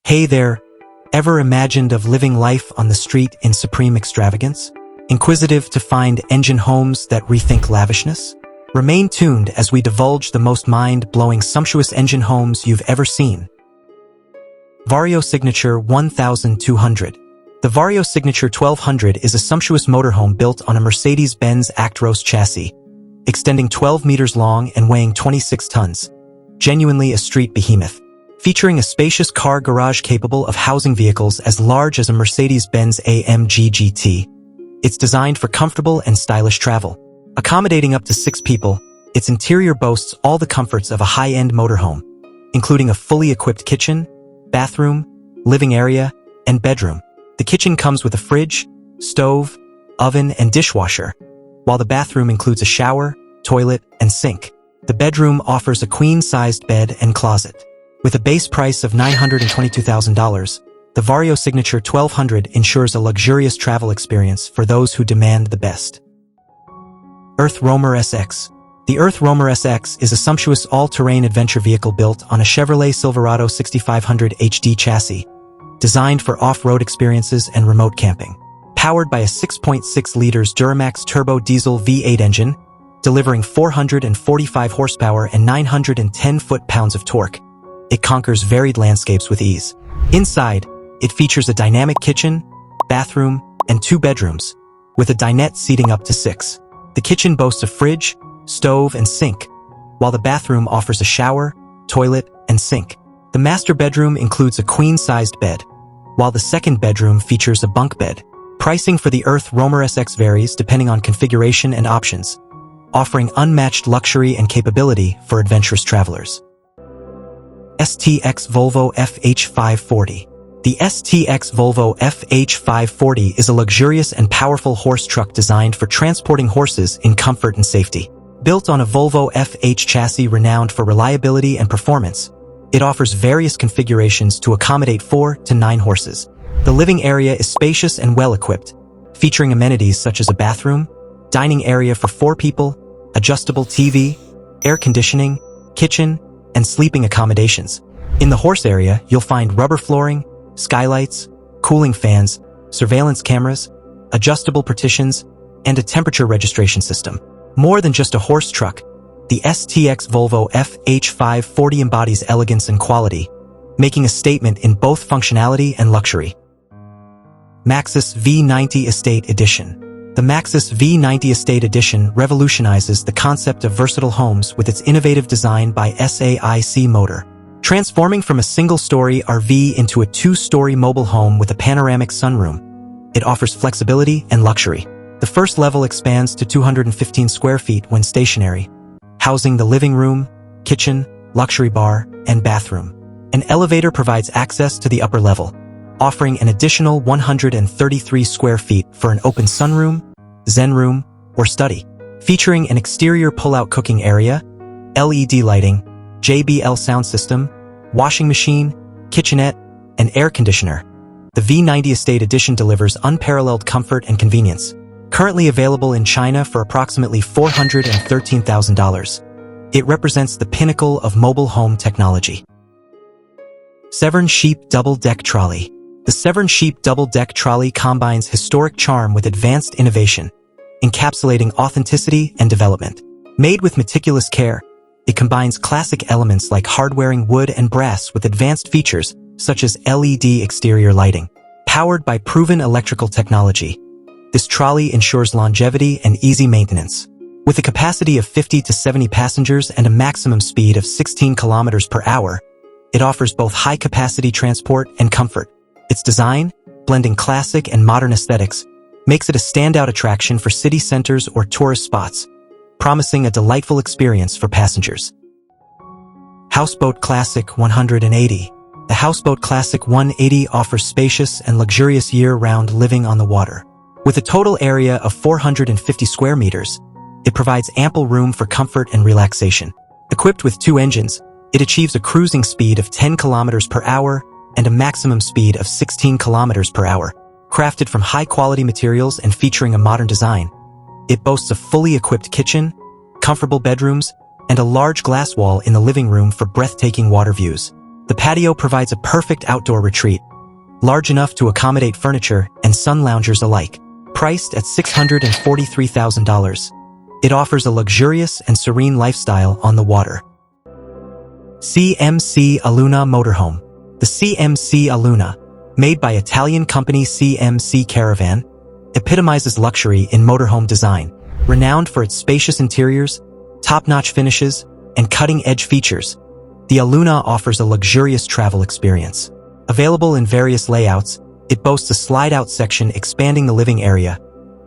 Hey there, ever imagined of living life on the street in supreme extravagance? Inquisitive to find engine homes that rethink lavishness? Remain tuned as we divulge the most mind-blowing sumptuous engine homes you've ever seen. VARIO Signature 1200. The VARIO Signature 1200 is a sumptuous motorhome built on a Mercedes-Benz Actros chassis, extending 12 meters long and weighing 26 tons. Genuinely a street behemoth. Featuring a spacious car garage capable of housing vehicles as large as a Mercedes-Benz AMG GT. It's designed for comfortable and stylish travel. Accommodating up to 6 people, its interior boasts all the comforts of a high-end motorhome, including a fully equipped kitchen, bathroom, living area, and bedroom. The kitchen comes with a fridge, stove, oven, and dishwasher, while the bathroom includes a shower, toilet, and sink. The bedroom offers a queen-sized bed and closet. With a base price of $922,000, the VARIO Signature 1200 ensures a luxurious travel experience for those who demand the best. EARTHROAMER SX. The EARTHROAMER SX is a sumptuous all-terrain adventure vehicle built on a Chevrolet Silverado 6500 HD chassis, designed for off-road experiences and remote camping. Powered by a 6.6 liters Duramax turbo diesel V8 engine, delivering 445 horsepower and 910 foot-pounds of torque, it conquers varied landscapes with ease. Inside, it features a dynamic kitchen, bathroom, and 2 bedrooms, with a dinette seating up to 6. The kitchen boasts a fridge, stove, and sink, while the bathroom offers a shower, toilet, and sink. The master bedroom includes a queen-sized bed, while the second bedroom features a bunk bed. Pricing for the EARTHROAMER SX varies depending on configuration and options, offering unmatched luxury and capability for adventurous travelers. STX Volvo FH540. The STX Volvo FH540 is a luxurious and powerful horse truck designed for transporting horses in comfort and safety. Built on a Volvo FH chassis renowned for reliability and performance, it offers various configurations to accommodate 4 to 9 horses. The living area is spacious and well-equipped, featuring amenities such as a bathroom, dining area for 4 people, adjustable TV, air conditioning, kitchen, and sleeping accommodations. In the horse area, you'll find rubber flooring, skylights, cooling fans, surveillance cameras, adjustable partitions, and a temperature registration system. More than just a horse truck, the STX Volvo FH540 embodies elegance and quality, making a statement in both functionality and luxury. MAXUS V90 Estate Edition. The MAXUS V90 Estate Edition revolutionizes the concept of versatile homes with its innovative design by SAIC Motor. Transforming from a single-story RV into a 2-story mobile home with a panoramic sunroom, it offers flexibility and luxury. The first level expands to 215 square feet when stationary, housing the living room, kitchen, luxury bar, and bathroom. An elevator provides access to the upper level, offering an additional 133 square feet for an open sunroom, zen room, or study. Featuring an exterior pull-out cooking area, LED lighting, JBL sound system, washing machine, kitchenette, and air conditioner, the V90 Estate Edition delivers unparalleled comfort and convenience. Currently available in China for approximately $413,000. It represents the pinnacle of mobile home technology. SEVERN Sheep Double-Deck Trolley. The SEVERN Sheep Double-Deck Trolley combines historic charm with advanced innovation, encapsulating authenticity and development. Made with meticulous care, it combines classic elements like hard-wearing wood and brass with advanced features such as LED exterior lighting. Powered by proven electrical technology, this trolley ensures longevity and easy maintenance. With a capacity of 50 to 70 passengers and a maximum speed of 16 kilometers per hour, it offers both high-capacity transport and comfort. Its design, blending classic and modern aesthetics, makes it a standout attraction for city centers or tourist spots, promising a delightful experience for passengers. Houseboat Classic 180. The Houseboat Classic 180 offers spacious and luxurious year-round living on the water. With a total area of 450 square meters, it provides ample room for comfort and relaxation. Equipped with 2 engines, it achieves a cruising speed of 10 kilometers per hour and a maximum speed of 16 kilometers per hour. Crafted from high-quality materials and featuring a modern design, it boasts a fully equipped kitchen, comfortable bedrooms, and a large glass wall in the living room for breathtaking water views. The patio provides a perfect outdoor retreat, large enough to accommodate furniture and sun loungers alike. Priced at $643,000, it offers a luxurious and serene lifestyle on the water. CMC ALUNA Motorhome. The CMC ALUNA, made by Italian company CMC Caravan, epitomizes luxury in motorhome design. Renowned for its spacious interiors, top-notch finishes, and cutting-edge features, the ALUNA offers a luxurious travel experience. Available in various layouts, it boasts a slide-out section expanding the living area,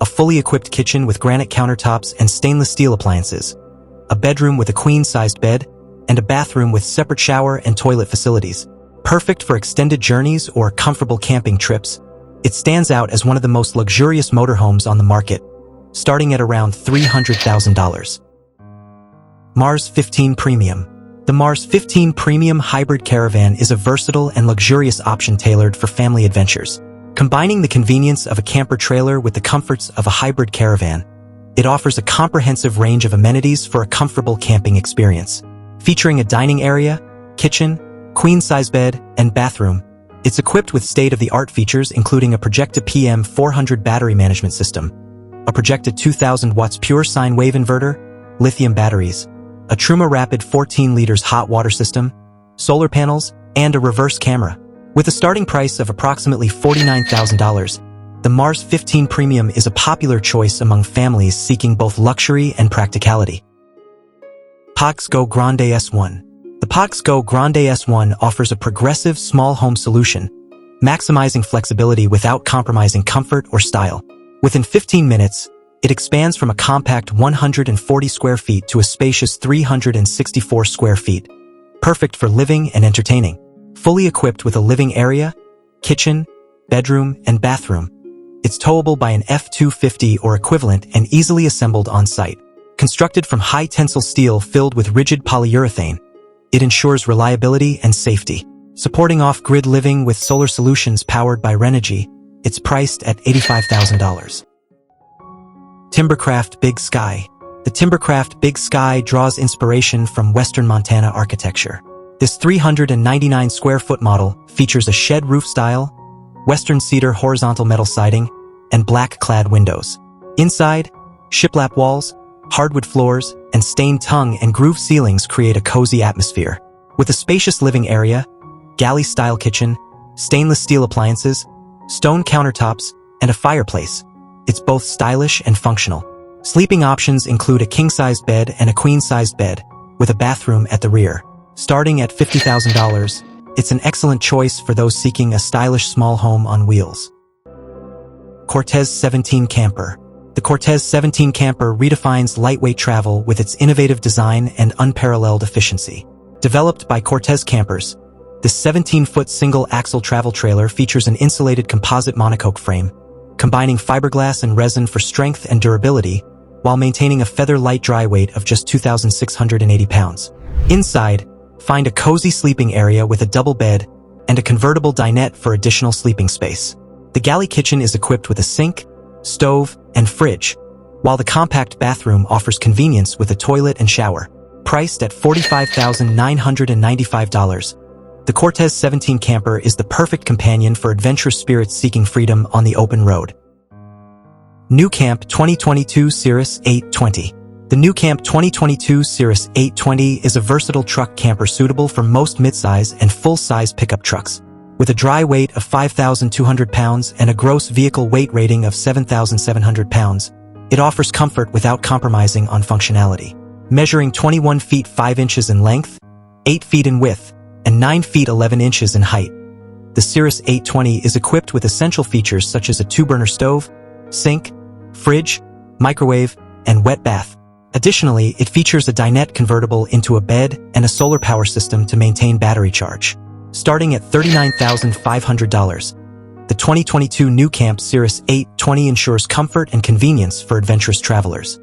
a fully equipped kitchen with granite countertops and stainless steel appliances, a bedroom with a queen-sized bed, and a bathroom with separate shower and toilet facilities. Perfect for extended journeys or comfortable camping trips, it stands out as one of the most luxurious motorhomes on the market, starting at around $300,000. Mars 15 Premium. The Mars 15 Premium Hybrid Caravan is a versatile and luxurious option tailored for family adventures. Combining the convenience of a camper trailer with the comforts of a hybrid caravan, it offers a comprehensive range of amenities for a comfortable camping experience. Featuring a dining area, kitchen, queen-size bed, and bathroom, it's equipped with state-of-the-art features including a Projecta PM400 battery management system, a Projecta 2000 watts pure sine wave inverter, lithium batteries, a Truma Rapid 14 liters hot water system, solar panels, and a reverse camera. With a starting price of approximately $49,000, the Mars 15 Premium is a popular choice among families seeking both luxury and practicality. PODX Go Grande S1. The PODX Go Grande S1 offers a progressive small home solution, maximizing flexibility without compromising comfort or style. Within 15 minutes, it expands from a compact 140 square feet to a spacious 364 square feet, perfect for living and entertaining. Fully equipped with a living area, kitchen, bedroom, and bathroom, it's towable by an F-250 or equivalent and easily assembled on-site. Constructed from high-tensile steel filled with rigid polyurethane, it ensures reliability and safety. Supporting off-grid living with solar solutions powered by Renogy, it's priced at $85,000. TIMBERCRAFT Big Sky. The TIMBERCRAFT Big Sky draws inspiration from Western Montana architecture. This 399 square foot model features a shed roof style, Western cedar horizontal metal siding, and black clad windows. Inside, shiplap walls, hardwood floors, and stained tongue and groove ceilings create a cozy atmosphere. With a spacious living area, galley-style kitchen, stainless steel appliances, stone countertops, and a fireplace, it's both stylish and functional. Sleeping options include a king-sized bed and a queen-sized bed, with a bathroom at the rear. Starting at $50,000, it's an excellent choice for those seeking a stylish small home on wheels. CORTES 17 Camper. The CORTES 17 Camper redefines lightweight travel with its innovative design and unparalleled efficiency. Developed by CORTES Campers, this 17-foot single-axle travel trailer features an insulated composite monocoque frame, combining fiberglass and resin for strength and durability, while maintaining a feather-light dry weight of just 2,680 pounds. Inside, find a cozy sleeping area with a double bed and a convertible dinette for additional sleeping space. The galley kitchen is equipped with a sink, stove, and fridge, while the compact bathroom offers convenience with a toilet and shower. Priced at $45,995, the CORTES 17 Camper is the perfect companion for adventurous spirits seeking freedom on the open road. NUCAMP 2022 CIRRUS 820. The NUCAMP 2022 CIRRUS 820 is a versatile truck camper suitable for most midsize and full-size pickup trucks. With a dry weight of 5,200 pounds and a gross vehicle weight rating of 7,700 pounds, it offers comfort without compromising on functionality. Measuring 21 feet 5 inches in length, 8 feet in width, and 9 feet 11 inches in height, the CIRRUS 820 is equipped with essential features such as a 2-burner stove, sink, fridge, microwave, and wet bath. Additionally, it features a dinette convertible into a bed and a solar power system to maintain battery charge. Starting at $39,500, the 2022 NUCAMP CIRRUS 820 ensures comfort and convenience for adventurous travelers.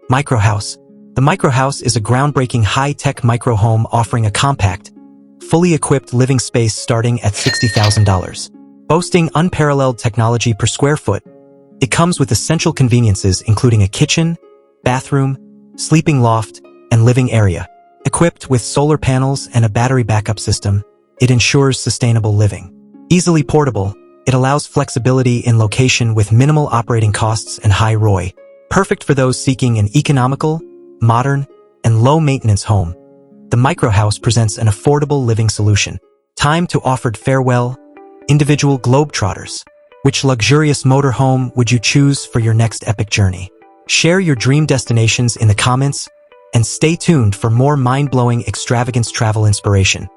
MICROHOUS. The MICROHOUS is a groundbreaking high-tech micro-home offering a compact, fully equipped living space starting at $60,000. Boasting unparalleled technology per square foot, it comes with essential conveniences including a kitchen, bathroom, sleeping loft, and living area. Equipped with solar panels and a battery backup system, it ensures sustainable living. Easily portable, it allows flexibility in location with minimal operating costs and high ROI. Perfect for those seeking an economical, modern, and low-maintenance home. The MICROHOUS presents an affordable living solution. Time to offer farewell, individual globe-trotters. Which luxurious motorhome would you choose for your next epic journey? Share your dream destinations in the comments, and stay tuned for more mind-blowing extravagance travel inspiration.